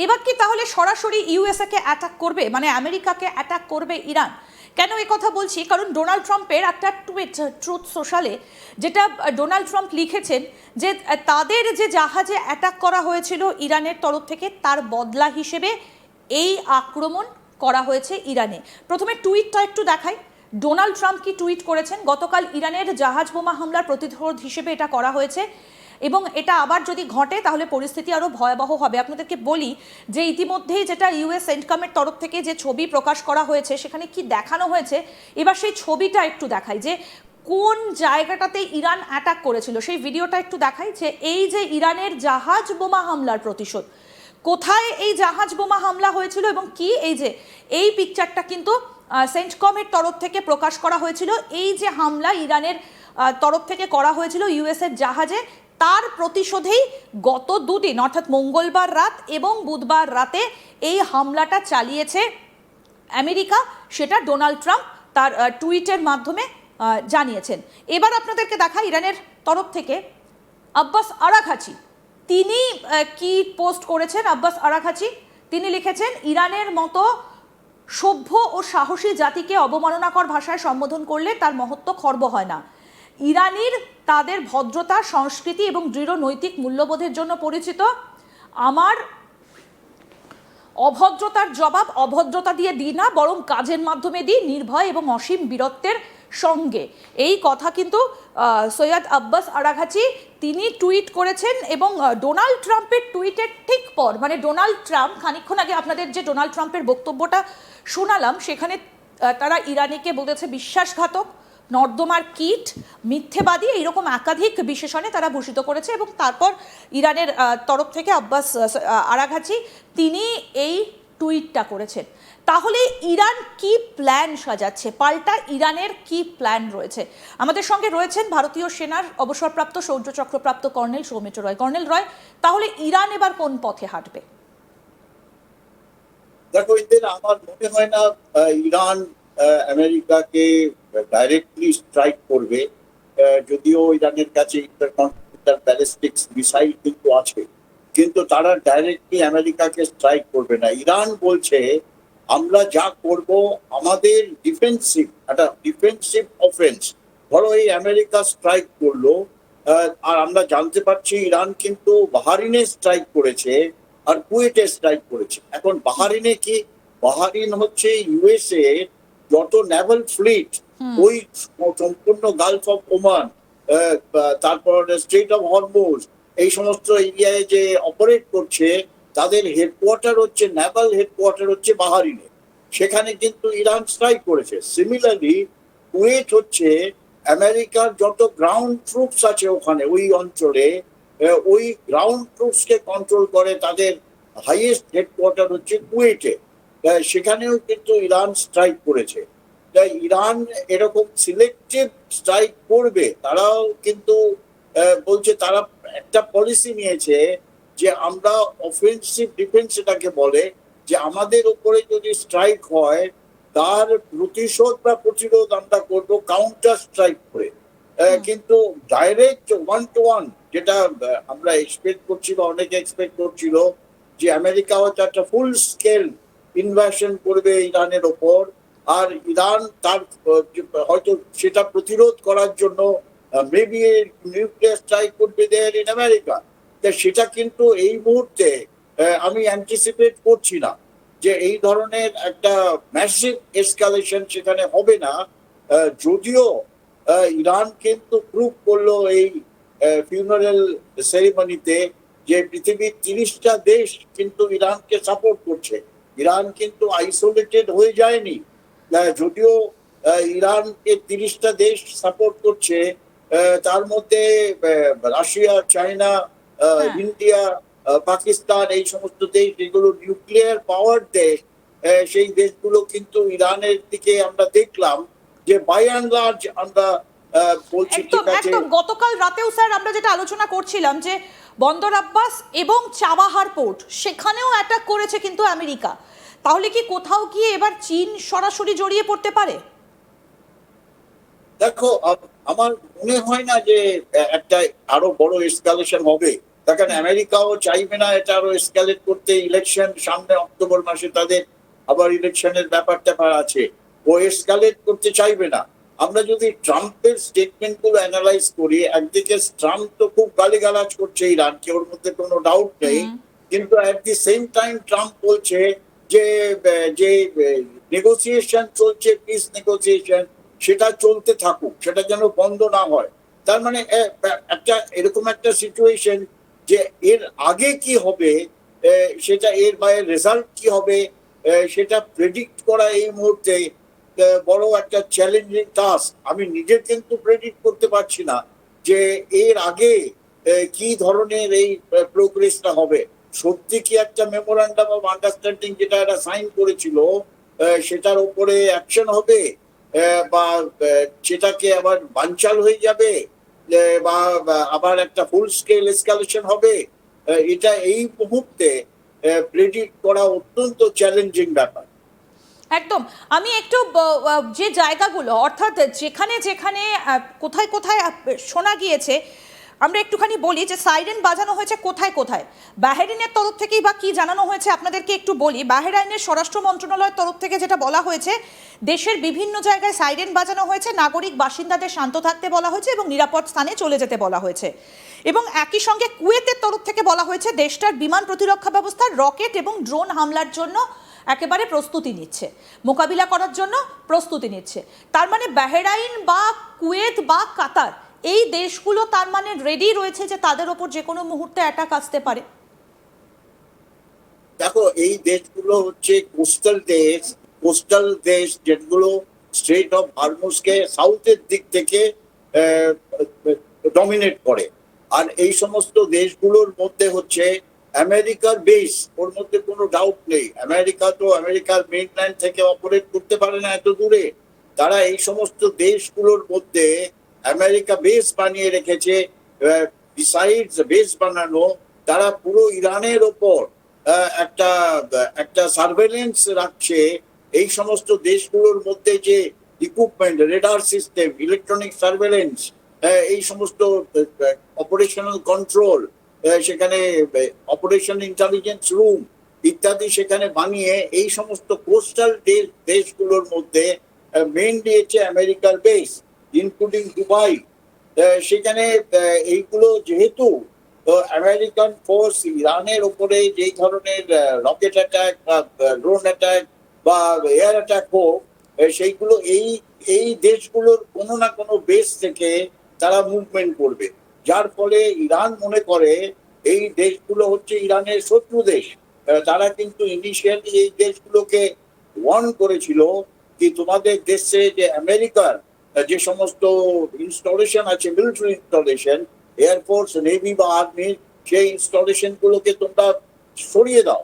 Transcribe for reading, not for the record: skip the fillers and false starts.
এবার কি তাহলে সরাসরি ইউএসএ কে অ্যাটাক করবে, মানে আমেরিকাকে অ্যাটাক করবে ইরান? কেন এই কথা বলছি, কারণ ডোনাল্ড ট্রাম্পের একটা টুইট ট্রুথ সোশ্যালে, যেটা ডোনাল্ড ট্রাম্প লিখেছেন যে তাদের যে জাহাজে অ্যাটাক করা হয়েছিল ইরানের তরফ থেকে, তার বদলা হিসেবে এই আক্রমণ করা হয়েছে ইরানে। প্রথমে টুইটটা একটু দেখাই, ডোনাল্ড ট্রাম্প কি টুইট করেছেন। গতকাল ইরানের জাহাজ বোমা হামলার প্রতিরোধ হিসেবে এটা করা হয়েছে, এবং এটা আবার যদি ঘটে তাহলে পরিস্থিতি আরও ভয়াবহ হবে। আপনাদেরকে বলি যে ইতিমধ্যেই যেটা ইউএস সেন্টকমের তরফ থেকে যে ছবি প্রকাশ করা হয়েছে, সেখানে কি দেখানো হয়েছে, এবার সেই ছবিটা একটু দেখাই, যে কোন জায়গাটাতে ইরান অ্যাটাক করেছিল। সেই ভিডিওটা একটু দেখাই, যে এই যে ইরানের জাহাজ বোমা হামলার প্রতিশোধ, কোথায় এই জাহাজ বোমা হামলা হয়েছিল এবং কি, এই যে এই পিকচারটা কিন্তু সেন্টকমের তরফ থেকে প্রকাশ করা হয়েছিল। এই যে হামলা ইরানের তরফ থেকে করা হয়েছিল ইউএসের জাহাজে, তার প্রতিশোধেই গত দুদিন অর্থাৎ মঙ্গলবার রাত এবং বুধবার রাতে এই হামলাটা চালিয়েছে আমেরিকা, সেটা ডোনাল্ড ট্রাম্প তার টুইটের মাধ্যমে জানিয়েছেন। এবার আপনাদেরকে দেখা ইরানের তরফ থেকে আব্বাস আরাঘাচি, তিনি কি পোস্ট করেছেন। আব্বাস আরাঘাচি তিনি লিখেছেন, ইরানের মতো সভ্য ও সাহসী জাতিকে অবমাননাকর ভাষায় সম্বোধন করলে তার মহত্ব খর্ব হয় না। ইরানির তাদের ভদ্রতা, সংস্কৃতি এবং দৃঢ় নৈতিক মূল্যবোধের জন্য পরিচিত। আমার অভদ্রতার জবাব অভদ্রতা দিয়ে দিই না, বরং কাজের মাধ্যমে দিই, নির্ভয় এবং অসীম বীরত্বের সঙ্গে। এই কথা কিন্তু সৈয়দ আব্বাস আরাঘাচি তিনি টুইট করেছেন। এবং ডোনাল্ড ট্রাম্পের টুইটের ঠিক পর, মানে ডোনাল্ড ট্রাম্প খানিকক্ষণ আগে আপনাদের যে ডোনাল্ড ট্রাম্পের বক্তব্যটা শোনালাম, সেখানে তারা ইরানিকে বলেছে বিশ্বাসঘাতক, নর্দমার কীট, মিথ্যেবাদী, এইরকম একাধিক বিশেষণে তারা ভূষিত করেছে। এবং তারপর ইরানের তরফ থেকে আব্বাস আরাঘাচি তিনি এই টুইটটা করেছেন। তাহলে ইরান কি প্ল্যান সাজাচ্ছে, পাল্টা ইরানের কি প্ল্যান রয়েছে? আমাদের সঙ্গে রয়েছেন ভারতীয় সেনার অবসরপ্রাপ্ত শৌর্য চক্রপ্রাপ্ত কর্নেল সৌমিত্র রয়। কর্নেল রয়, তাহলে ইরান এবার কোন পথে হাঁটবে? দেখো, এদের আমার মনে হয় না ইরান আমেরিকাকে ডাইরেক্টলি স্ট্রাইক করবে। যদিও ইরানের কাছে ইন্টারকন্টিনেন্টাল ব্যালিস্টিক্স মিসাইল কিন্তু আছে, কিন্তু তারা ডাইরেক্টলি আমেরিকাকে স্ট্রাইক করবে না। ইরান বলছে আমরা যা করব আমাদের ডিফেন্সিভ অফেন্স। ধরো এই আমেরিকা স্ট্রাইক করলো, আর আমরা জানতে পারছি ইরান কিন্তু বাহারিনে স্ট্রাইক করেছে আর কুয়েটে স্ট্রাইক করেছে। এখন বাহারিনে কি, বাহারিন হচ্ছে ইউএসএ যত নেভাল ফ্লিট, ওই সম্পূর্ণ গালফ অফ ওমান, তারপর স্ট্রেট অফ হরমুজ, এই সমস্ত এরিয়ায় যে অপারেট করছে, তাদের হেডকোয়ার্টার হচ্ছে, নেভাল হেডকোয়ার্টার হচ্ছে বাহারিনে। সেখানে কিন্তু ইরান স্ট্রাইক করেছে। সিমিলারলি কুয়েট হচ্ছে আমেরিকার যত গ্রাউন্ড ট্রুপস আছে ওখানে ওই অঞ্চলে, ওই গ্রাউন্ড ট্রুপস কে কন্ট্রোল করে, তাদের হাইয়েস্ট হেডকোয়ার্টার হচ্ছে কুয়েটে। সেখানেও কিন্তু ইরান স্ট্রাইক করেছে। তাই ইরান এরকম সিলেক্টিভ স্ট্রাইক করবে। তারাও কিন্তু বলছে, তারা একটা পলিসি নিয়েছে যে আমরা অফেন্সিভ ডিফেন্স এটাকে বলে, যে আমাদের উপরে যদি স্ট্রাইক হয় তার প্রতিশোধ বা প্রতিরোধ আমরা করবো কাউন্টার স্ট্রাইক করে। কিন্তু ডাইরেক্ট ওয়ান টু ওয়ান যেটা আমরা এক্সপেক্ট করছি বা অনেকে এক্সপেক্ট করছিল, যে আমেরিকা হয়তো একটা ফুল স্কেল ইনভেশন করবে ইরানের ওপর, আর ইরান তার হয়তো সেটা প্রতিরোধ করার জন্য মেবি নিউক্লিয়ার স্ট্রাইক করবে দেয়ার ইন আমেরিকা। সেটা কিন্তু এই মুহূর্তে আমি অ্যান্টিসিপেট করছি না যে এই ধরনের একটা ম্যাসিভ এসকালেশন সেখানে হবে না। যদিও ইরান কিন্তু প্রুভ করলো এই ফিউনারেল সেরিমনিতে যে পৃথিবীর 30টা দেশ কিন্তু ইরানকে সাপোর্ট করছে। ইরান কিন্তু আইসোলেটেড হয়ে যায়নি। যদিও ইরানকে 30টা দেশ সাপোর্ট করছে, তার মধ্যে রাশিয়া, চায়না, ইন্ডিয়া, পাকিস্তান, এই সমস্ত দেশ যেগুলো নিউক্লিয়ার পাওয়ার দেশ, সেই দেশগুলো কিন্তু ইরানের দিকে আমরা দেখলাম যে বাই অ্যান্ড লার্জ আমরা বলছি ঠিক আছে। একদম গতকাল রাতেও স্যার আমরা যেটা আলোচনা করছিলাম, যে বন্দর আব্বাস এবং চাবাহার পোর্ট, সেখানেও অ্যাটাক করেছে কিন্তু আমেরিকা। তাহলে কি কোথাও গিয়ে এবার চীন সরাসরি জড়িয়ে পড়তে পারে? দেখো, আমার মনে হয় না যে একটা আরো বড় এসকালেশন হবে, দেখেন আমেরিকাও চাইবে না এটা আরো এসকালেট করতে, ইলেকশন সামনে অক্টোবর মাসে তাদের আবার ইলেকশনের ব্যাপার আছে, ও এসকালেট করতে চাইবে না। আমরা যদি ট্রাম্পের স্টেটমেন্ট গুলো অ্যানালাইজ করি, একদিকে ট্রাম্প তো খুব গালিগালাজ করছে ইরানকে, ওর মধ্যে কোনো ডাউট নেই, কিন্তু at the same time Trump বলছে যে যে নেগোসিয়েশন চলছে, পিস নেগোসিয়েশন, সেটা চলতে থাকুক, সেটা যেন বন্ধ না হয়। তার মানে একটা এরকম একটা সিচুয়েশন যে এর আগে কি হবে, সেটা এর বাইরে রেজাল্ট কি হবে, সেটা প্রেডিক্ট করা এই মুহূর্তে বড় একটা চ্যালেঞ্জিং টাস্ক। আমি নিজে কিন্তু প্রেডিক্ট করতে পারছি না যে এর আগে কি ধরনের এই প্রোগ্রেসটা হবে। সত্যি কি একটা মেমোরান্ডাম অফ আন্ডারস্ট্যান্ডিং যেটা একটা সাইন করেছিল, সেটার উপরে অ্যাকশন হবে, বা সেটাকে আবার বানচাল হয়ে যাবে, বা আবার একটা ফুল স্কেল এসকালেশন হবে, এটা এই মুহূর্তে প্রেডিক্ট করা অত্যন্ত চ্যালেঞ্জিং ব্যাপার। একদম। আমি একটু যে জায়গাগুলো অর্থাৎ যেখানে যেখানে কোথায় কোথায় শোনা গিয়েছে আমরা একটুখানি বলি যে সাইরেন বাজানো হয়েছে কোথায় কোথায়। বাহরাইনের তরফ থেকেই বা কি জানানো হয়েছে আপনাদেরকে একটু বলি। বাহরাইনের স্বরাষ্ট্র মন্ত্রণালয়ের তরফ থেকে যেটা বলা হয়েছে, দেশের বিভিন্ন জায়গায় সাইরেন বাজানো হয়েছে, নাগরিক বাসিন্দাদের শান্ত থাকতে বলা হয়েছে এবং নিরাপদ স্থানে চলে যেতে বলা হয়েছে। এবং একই সঙ্গে কুয়েতের তরফ থেকে বলা হয়েছে দেশটার বিমান প্রতিরক্ষা ব্যবস্থা রকেট এবং ড্রোন হামলার জন্য একেবারে প্রস্তুতি নিচ্ছে, মোকাবিলা করার জন্য প্রস্তুতি নিচ্ছে। তার মানে বাহরাইন বা কুয়েত বা কাতার, এই দেশগুলো তার মানে রেডি রয়েছে যে তাদের ওপর যে কোনো মুহূর্তে অ্যাটাক আসতে পারে। দেখো, এই দেশগুলো হচ্ছে কোস্টাল দেশ যেগুলো স্ট্রেট অফ হরমুজকে সাউথের দিক থেকে ডমিনেট করে। আর এই সমস্ত দেশগুলোর মধ্যে হচ্ছে আমেরিকার বেস, ওর মধ্যে কোনো ডাউট নেই। আমেরিকা তো আমেরিকার মেইনল্যান্ড থেকে অপারেট করতে পারে না এত দূরে। তারা এই সমস্ত দেশগুলোর মধ্যে আমেরিকা বেস বানিয়ে রেখেছে। বিসাইডস বেস বানানো, তারা পুরো ইরানের ওপর একটা একটা সার্ভেলেন্স রাখছে। এই সমস্ত দেশগুলোর মধ্যে যে equipment, radar system, electronic surveillance, এই সমস্ত অপারেশনাল কন্ট্রোল, সেখানে অপারেশন ইন্টেলিজেন্স রুম ইত্যাদি সেখানে বানিয়ে এই সমস্ত কোস্টাল দেশগুলোর মধ্যে মেইনলি হচ্ছে আমেরিকার বেস, ইনক্লুডিং দুবাই। সেখানে এইগুলো যেহেতু আমেরিকান ফোর্স ইরানের উপরে যেই ধরনের রকেট অ্যাটাক বা ড্রোন অ্যাটাক বা এয়ার অ্যাটাক হোক, সেইগুলো এই এই দেশগুলোর কোনো না কোনো বেস থেকে তারা মুভমেন্ট করবে, যার ফলে ইরান মনে করে এই দেশগুলো হচ্ছে ইরানের শত্রু দেশ। তারা কিন্তু ইনিশিয়ালি এই দেশগুলোকে ওয়ার্ন করেছিল কি তোমাদের দেশে যে আমেরিকার যে সমস্ত ইনস্টলেশন আছে, মিলিটারি ইনস্টলেশন, এয়ারফোর্স, নেভি বা আর্মি, সেই ইনস্টলেশন গুলোকে তোমরা সরিয়ে দাও,